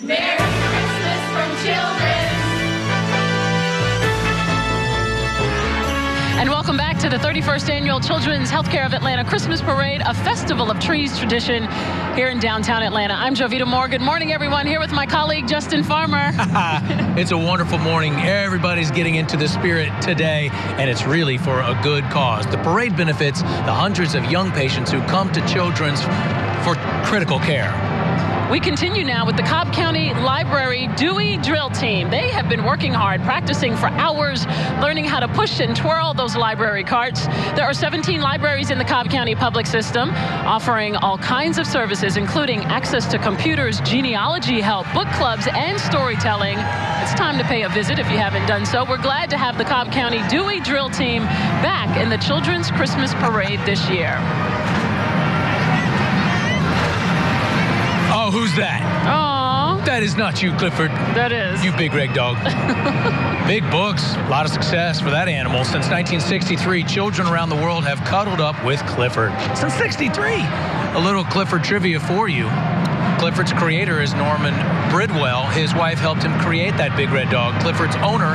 Merry Christmas from children. And welcome back to the 31st Annual Children's Healthcare of Atlanta Christmas Parade, a festival of trees tradition here in downtown Atlanta. I'm Jovita Moore. Good morning, everyone. Here with my colleague, Justin Farmer. It's a wonderful morning. Everybody's getting into the spirit today, and it's really for a good cause. The parade benefits the hundreds of young patients who come to Children's for critical care. We continue now with the Cobb County Library Dewey Drill Team. They have been working hard, practicing for hours, learning how to push and twirl those library carts. There are 17 libraries in the Cobb County public system, offering all kinds of services, including access to computers, genealogy help, book clubs, and storytelling. It's time to pay a visit if you haven't done so. We're glad to have the Cobb County Dewey Drill Team back in the Children's Christmas Parade this year. Oh, who's that? Oh, That is not you, Clifford. that is. You big red dog. Big books, a lot of success for that animal. Since 1963, children around the world have cuddled up with Clifford. Since 63. A little Clifford trivia for you. Clifford's creator is Norman Bridwell. His wife helped him create that big red dog. Clifford's owner,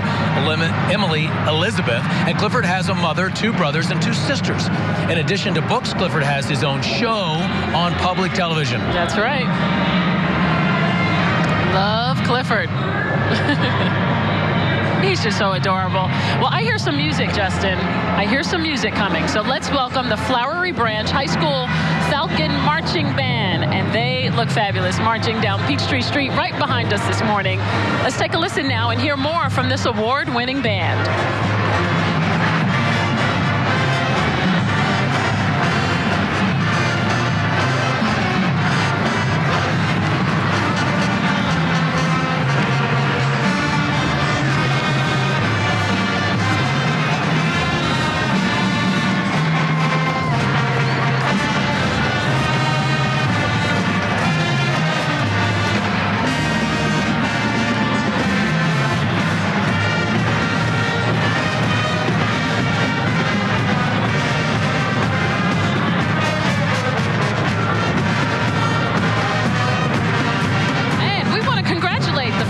Emily Elizabeth. And Clifford has a mother, 2 brothers, and 2 sisters. In addition to books, Clifford has his own show on public television. That's right. Love Clifford. He's just so adorable. Well, I hear some music, Justin. I hear some music coming. So let's welcome the Flowery Branch High School Falcon Marching Band. And they look fabulous, marching down Peachtree Street right behind us this morning. Let's take a listen now and hear more from this award-winning band.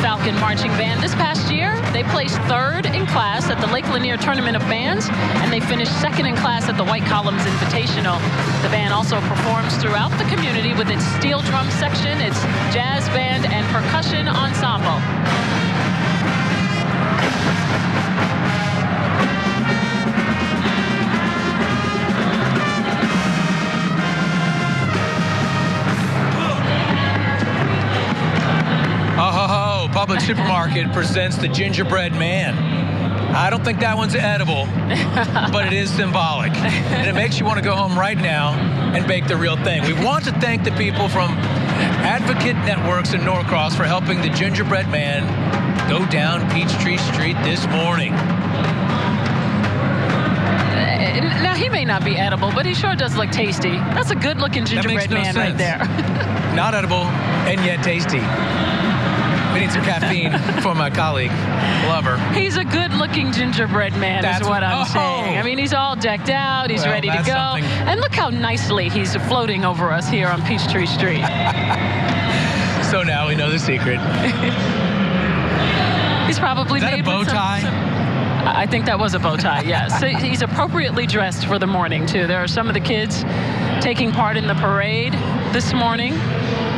Falcon Marching Band. This past year, they placed 3rd in class at the Lake Lanier Tournament of Bands, and they finished 2nd in class at the White Columns Invitational. The band also performs throughout the community with its steel drum section, its jazz band, and percussion ensemble. Public Supermarket presents the Gingerbread Man. I don't think that one's edible, but it is symbolic. And it makes you want to go home right now and bake the real thing. We want to thank the people from Advocate Networks in Norcross for helping the Gingerbread Man go down Peachtree Street this morning. Now, he may not be edible, but he sure does look tasty. That's a good-looking gingerbread man right there. Not edible and yet tasty. We need some caffeine for my colleague, Lover. He's a good-looking gingerbread man, is what I'm saying. I mean, he's all decked out. He's ready to go. Something. And look how nicely he's floating over us here on Peachtree Street. So now we know the secret. He's probably made a bow tie? I think that was a bow tie, yes. So he's appropriately dressed for the morning, too. There are some of the kids taking part in the parade this morning.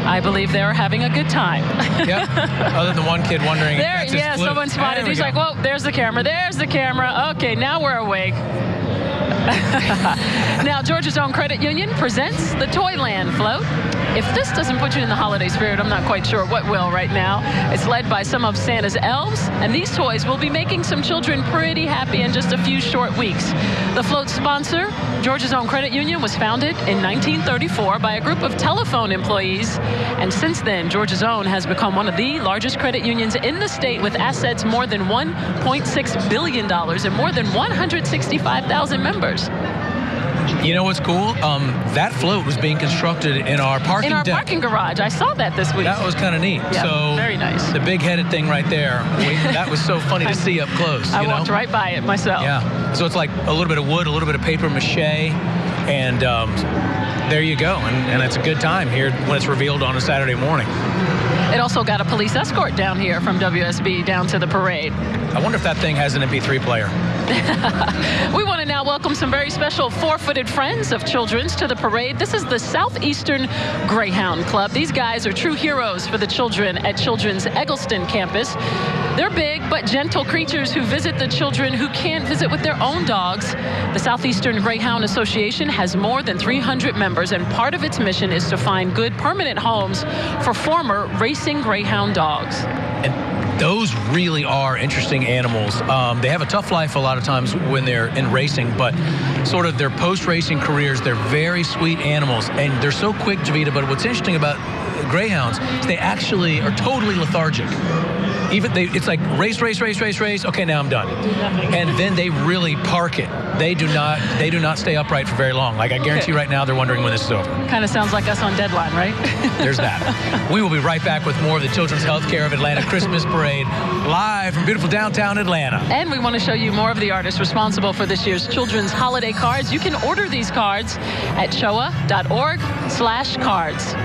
I believe they're having a good time. Yep. Other than one kid wondering if that's his flute. Someone spotted. He's like, whoa, there's the camera. There's the camera. Okay, now we're awake. Now, Georgia's Own Credit Union presents the Toyland Float. If this doesn't put you in the holiday spirit, I'm not quite sure what will right now. It's led by some of Santa's elves, and these toys will be making some children pretty happy in just a few short weeks. The float sponsor, Georgia's Own Credit Union, was founded in 1934 by a group of telephone employees, and since then, Georgia's Own has become one of the largest credit unions in the state with assets more than $1.6 billion and more than 165,000 members. You know what's cool? That float was being constructed in our parking deck. Parking garage. I saw that this week. That was kind of neat. Yeah, so very nice. The big-headed thing right there. That was so funny to see up close. I walked right by it myself. Yeah. So it's like a little bit of wood, a little bit of paper mache, and there you go. And it's a good time here when it's revealed on a Saturday morning. It also got a police escort down here from WSB down to the parade. I wonder if that thing has an MP3 player. We want to now welcome some very special four-footed friends of children's to the parade. This is the Southeastern Greyhound Club. These guys are true heroes for the children at Children's Eggleston campus. They're big but gentle creatures who visit the children who can't visit with their own dogs. The Southeastern Greyhound Association has more than 300 members, and part of its mission is to find good permanent homes for former racing greyhound dogs. And those really are interesting animals. They have a tough life a lot of times when they're in racing, but sort of their post-racing careers, they're very sweet animals, and they're so quick, Javita. But what's interesting about greyhounds is they actually are totally lethargic. It's like race. Okay, now I'm done. And then they really park it. They do not stay upright for very long. Like, I guarantee right now they're wondering when this is over. Kind of sounds like us on Deadline, right? There's that. We will be right back with more of the Children's Healthcare of Atlanta Christmas Parade, live from beautiful downtown Atlanta. And we want to show you more of the artists responsible for this year's children's holiday cards. You can order these cards at showa.org/cards.